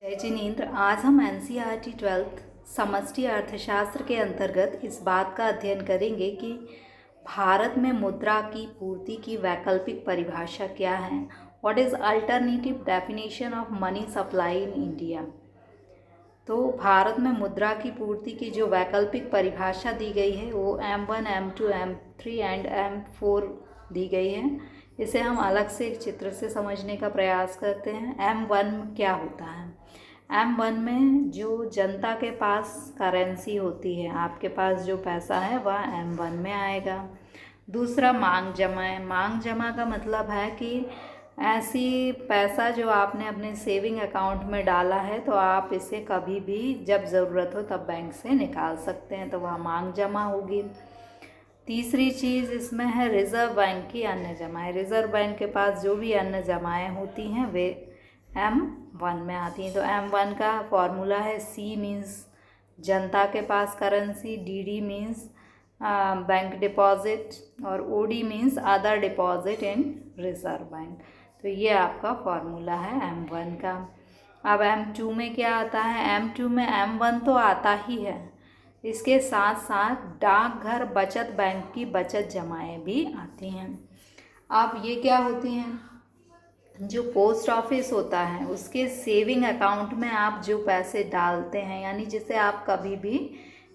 जय जिनेन्द्र। आज हम एनसीईआरटी 12th समष्टि अर्थशास्त्र के अंतर्गत इस बात का अध्ययन करेंगे कि भारत में मुद्रा की पूर्ति की वैकल्पिक परिभाषा क्या है। What is alternative definition of money supply in India. तो भारत में मुद्रा की पूर्ति की जो वैकल्पिक परिभाषा दी गई है वो M1, M2, M3 and M4 दी गई है। इसे हम अलग से एक चित्र से समझने का प्रयास करते हैं। M1 क्या होता है? M1 में जो जनता के पास करेंसी होती है, आपके पास जो पैसा है वह M1 में आएगा। दूसरा मांग जमा है। मांग जमा का मतलब है कि ऐसी पैसा जो आपने अपने सेविंग अकाउंट में डाला है तो आप इसे कभी भी जब ज़रूरत हो तब बैंक से निकाल सकते हैं, तो वह मांग जमा होगी। तीसरी चीज़ इसमें है रिज़र्व बैंक की अन्य जमाएँ। रिज़र्व बैंक के पास जो भी अन्य जमाएँ होती हैं वे M1 में आती हैं। तो M1 का फॉर्मूला है C मीन्स जनता के पास currency, DD means bank deposit और OD means other deposit in reserve bank. तो ये आपका फॉर्मूला है M1 का। अब M2 में क्या आता है? M2 में M1 तो आता ही है, इसके साथ साथ डाकघर बचत बैंक की बचत जमाएँ भी आती हैं। अब ये क्या होती हैं? जो पोस्ट ऑफिस होता है उसके सेविंग अकाउंट में आप जो पैसे डालते हैं, यानी जिसे आप कभी भी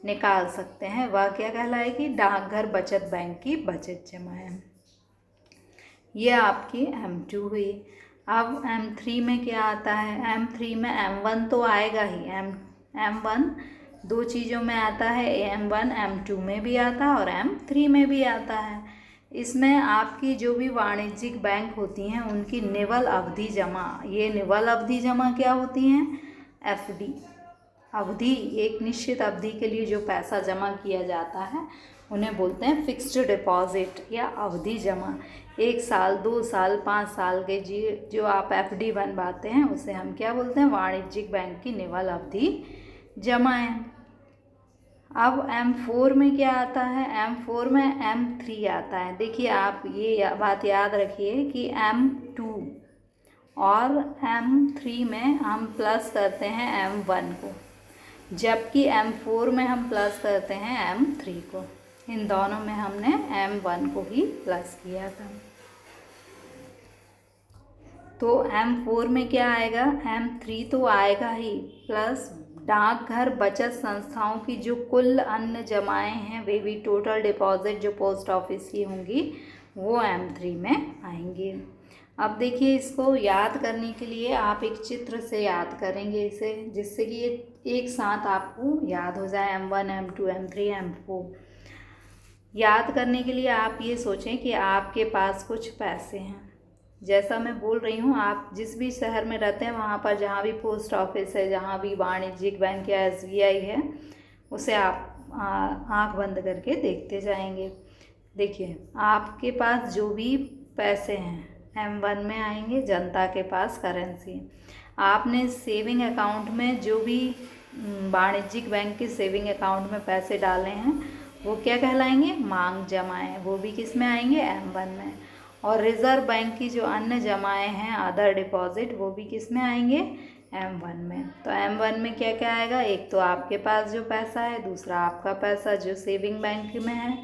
निकाल सकते हैं, वह क्या कहलाएगी? डाकघर बचत बैंक की बचत जमाएँ। ये आपकी M2 हुई। अब M3 में क्या आता है? M3 में M1 तो आएगा ही। M1 दो चीज़ों में आता है, M1 M2 में भी आता है और M3 में भी आता है। इसमें आपकी जो भी वाणिज्यिक बैंक होती हैं उनकी निवल अवधि जमा, ये निवल अवधि जमा क्या होती हैं? FD अवधि, एक निश्चित अवधि के लिए जो पैसा जमा किया जाता है उन्हें बोलते हैं फिक्स्ड डिपॉजिट या अवधि जमा। 1 साल, 2 साल, 5 साल के जो आप FD बनवाते हैं उसे हम क्या बोलते हैं? वाणिज्यिक बैंक की निवल अवधि जमाएँ। अब M4 में क्या आता है? M4 में M3 आता है। देखिए, आप ये बात याद रखिए कि M2 और M3 में हम प्लस करते हैं M1 को, जबकि M4 में हम प्लस करते हैं M3 को। इन दोनों में हमने M1 को ही प्लस किया था। तो M4 में क्या आएगा? M3 तो आएगा ही, प्लस डाकघर बचत संस्थाओं की जो कुल अन्य जमाएँ हैं वे भी टोटल डिपॉजिट जो पोस्ट ऑफिस की होंगी वो M3 में आएंगी। अब देखिए, इसको याद करने के लिए आप एक चित्र से याद करेंगे इसे, जिससे कि ये एक साथ आपको याद हो जाए। M1, M2, M3, M4 याद करने के लिए आप ये सोचें कि आपके पास कुछ पैसे हैं। जैसा मैं बोल रही हूँ, आप जिस भी शहर में रहते हैं वहाँ पर जहाँ भी पोस्ट ऑफिस है, जहाँ भी वाणिज्यिक बैंक या SBI है, उसे आप आँख बंद करके देखते जाएंगे। देखिए, आपके पास जो भी पैसे हैं M1 में आएंगे, जनता के पास करेंसी। आपने सेविंग अकाउंट में जो भी वाणिज्यिक बैंक के सेविंग अकाउंट में पैसे डाले हैं वो क्या कहलाएंगे? मांग जमाएँ। वो भी किस में आएंगे? M1 में। और रिज़र्व बैंक की जो अन्य जमाएँ हैं अदर डिपॉजिट, वो भी किस में आएंगे? M1 में। तो M1 में क्या क्या आएगा? एक तो आपके पास जो पैसा है, दूसरा आपका पैसा जो सेविंग बैंक में है,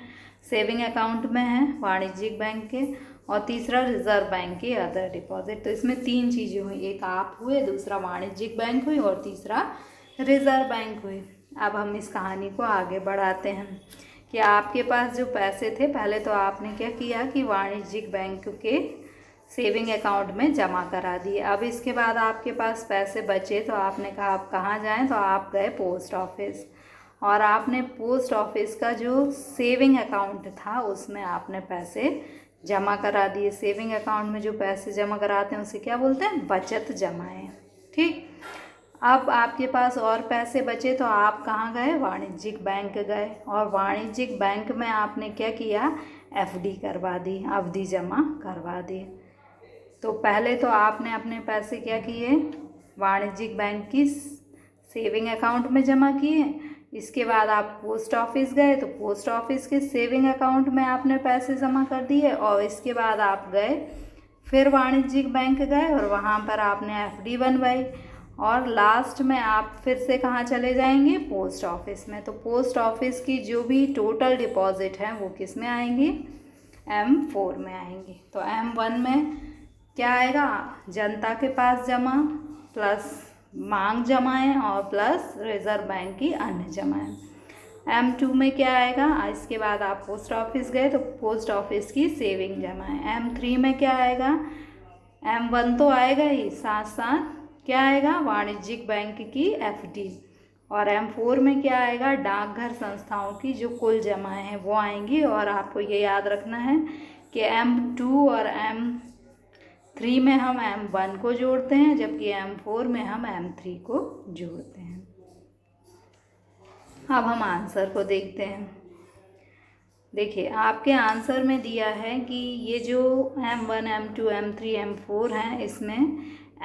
सेविंग अकाउंट में है वाणिज्यिक बैंक के, और तीसरा रिज़र्व बैंक की अदर डिपॉजिट। तो इसमें 3 चीज़ें हुई, एक आप हुए, दूसरा वाणिज्यिक बैंक हुई और तीसरा रिज़र्व बैंक हुई। अब हम इस कहानी को आगे बढ़ाते हैं कि आपके पास जो पैसे थे, पहले तो आपने क्या किया कि वाणिज्यिक बैंक के सेविंग अकाउंट में जमा करा दिए। अब इसके बाद आपके पास पैसे बचे तो आपने कहा आप कहाँ जाएं, तो आप गए पोस्ट ऑफिस, और आपने पोस्ट ऑफिस का जो सेविंग अकाउंट था उसमें आपने पैसे जमा करा दिए। सेविंग अकाउंट में जो पैसे जमा कराते हैं उसे क्या बोलते हैं? बचत जमाएँ। ठीक। अब आपके पास और पैसे बचे तो आप कहाँ गए? वाणिज्यिक बैंक गए, और वाणिज्यिक बैंक में आपने क्या किया? FD करवा दी, अवधि जमा करवा दी। तो पहले तो आपने अपने पैसे क्या किए? वाणिज्यिक बैंक की सेविंग अकाउंट में जमा किए। इसके बाद आप पोस्ट ऑफिस गए तो पोस्ट ऑफिस के सेविंग अकाउंट में आपने पैसे जमा कर दिए, और इसके बाद आप गए फिर वाणिज्यिक बैंक गए और वहाँ पर आपने FD बनवाई, और लास्ट में आप फिर से कहाँ चले जाएंगे, पोस्ट ऑफिस में। तो पोस्ट ऑफिस की जो भी टोटल डिपॉजिट है वो किस में आएंगी, M4 में आएंगी। तो M1 में क्या आएगा, जनता के पास जमा प्लस मांग जमाएं और प्लस रिजर्व बैंक की अन्य जमाएं। M2 में क्या आएगा, इसके बाद आप पोस्ट ऑफिस गए तो पोस्ट ऑफिस की सेविंग जमाएं। M3 में क्या आएगा, M1 तो आएगा ही, साथ साथ क्या आएगा, वाणिज्यिक बैंक की FD। और M4 में क्या आएगा, डाकघर संस्थाओं की जो कुल जमाएं हैं वो आएंगी। और आपको ये याद रखना है कि M2 और M3 में हम M1 को जोड़ते हैं, जबकि M4 में हम M3 को जोड़ते हैं। अब हम आंसर को देखते हैं। देखिए आपके आंसर में दिया है कि ये जो M1, M2, M3, M4 हैं, इसमें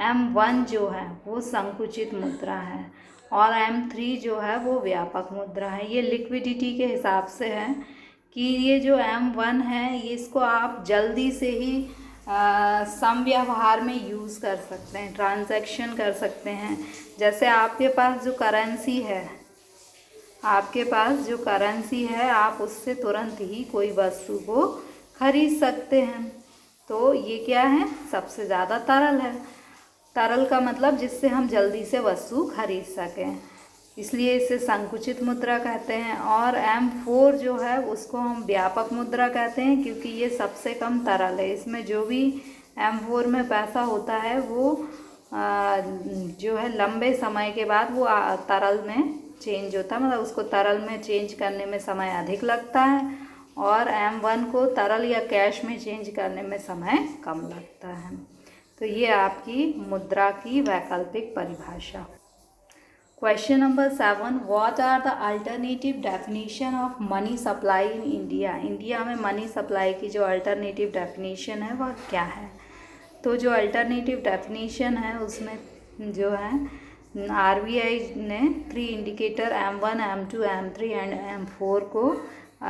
M1 जो है वो संकुचित मुद्रा है और M3 जो है वो व्यापक मुद्रा है। ये लिक्विडिटी के हिसाब से है कि ये जो M1 है ये इसको आप जल्दी से ही समव्यवहार में यूज़ कर सकते हैं, ट्रांजैक्शन कर सकते हैं। जैसे आपके पास जो करेंसी है, आप उससे तुरंत ही कोई वस्तु को खरीद सकते हैं। तो ये क्या है, सबसे ज़्यादा तरल है। तरल का मतलब जिससे हम जल्दी से वस्तु खरीद सकें, इसलिए इसे संकुचित मुद्रा कहते हैं। और M4 जो है उसको हम व्यापक मुद्रा कहते हैं, क्योंकि ये सबसे कम तरल है। इसमें जो भी M4 में पैसा होता है वो जो है लंबे समय के बाद वो तरल में चेंज होता है, मतलब उसको तरल में चेंज करने में समय अधिक लगता है और M1 को तरल या कैश में चेंज करने में समय कम लगता है। तो ये आपकी मुद्रा की वैकल्पिक परिभाषा। Question number 7, what are the alternative definition of money supply in India. India में मनी सप्लाई की जो अल्टरनेटिव डेफिनेशन है वह क्या है। तो जो अल्टरनेटिव डेफिनेशन है उसमें जो है RBI ने 3 indicator M1, M2, M3 and M4 को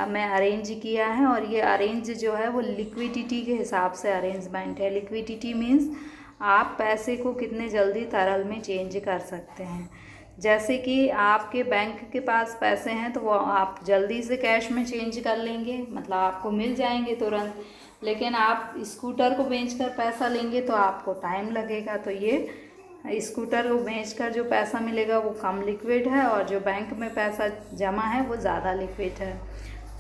में अरेंज किया है। और ये अरेंज जो है वो लिक्विडिटी के हिसाब से अरेंजमेंट है। लिक्विडिटी मीन्स आप पैसे को कितने जल्दी तरल में चेंज कर सकते हैं। जैसे कि आपके बैंक के पास पैसे हैं तो वो आप जल्दी से कैश में चेंज कर लेंगे, मतलब आपको मिल जाएंगे तुरंत। लेकिन आप स्कूटर को बेचकर पैसा लेंगे तो आपको टाइम लगेगा। तो ये स्कूटर को बेचकर जो पैसा मिलेगा वो कम लिक्विड है और जो बैंक में पैसा जमा है वो ज़्यादा लिक्विड है।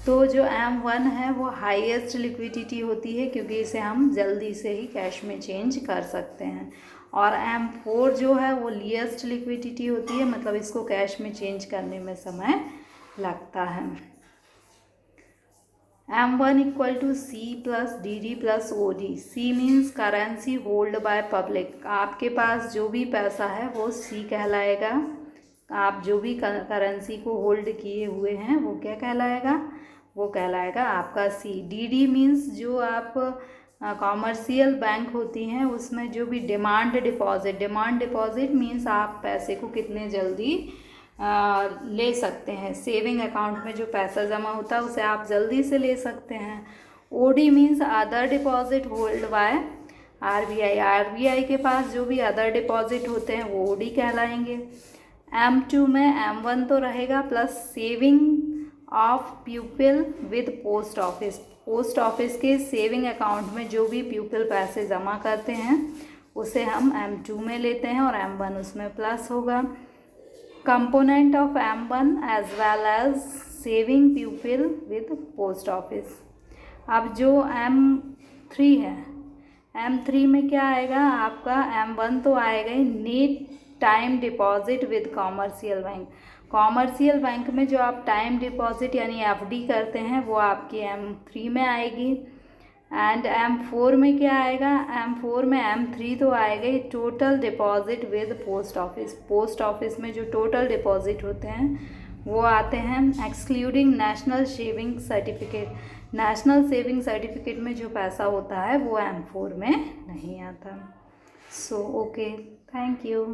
तो जो M1 है वो हाईएस्ट लिक्विडिटी होती है, क्योंकि इसे हम जल्दी से ही कैश में चेंज कर सकते हैं। और M4 जो है वो लीस्ट लिक्विडिटी होती है, मतलब इसको कैश में चेंज करने में समय लगता है। M1 equal to C plus DD plus OD। C means currency hold by public. आपके पास जो भी पैसा है वो C कहलाएगा। आप जो भी करेंसी को होल्ड किए हुए हैं वो क्या कहलाएगा, वो कहलाएगा आपका C। DD मीन्स जो आप कॉमर्शियल बैंक होती हैं उसमें जो भी डिमांड डिपॉजिट मीन्स आप पैसे को कितने जल्दी ले सकते हैं। सेविंग अकाउंट में जो पैसा जमा होता है उसे आप जल्दी से ले सकते हैं। OD means other deposit hold by RBI के पास जो भी अदर डिपॉजिट होते हैं वो OD कहलाएंगे। M2 में M1 तो रहेगा plus saving of people with post office के सेविंग अकाउंट में जो भी पीपल पैसे जमा करते हैं उसे हम M2 में लेते हैं और M1 उसमें प्लस होगा। Component of M1 as well as saving people with post office. अब जो M3 है, M3 में क्या आएगा आपका, M1 तो आएगा ही, net time deposit with commercial bank में जो आप टाइम डिपॉजिट यानी FD करते हैं वो आपकी M3 में आएगी। एंड M4 में क्या आएगा, M4 में M3 तो आएगा ही, total deposit with post office में जो टोटल डिपॉजिट होते हैं वो आते हैं एक्सक्लूडिंग नेशनल सेविंग सर्टिफिकेट में जो पैसा होता है वो M4 में नहीं आता। So okay, thank you.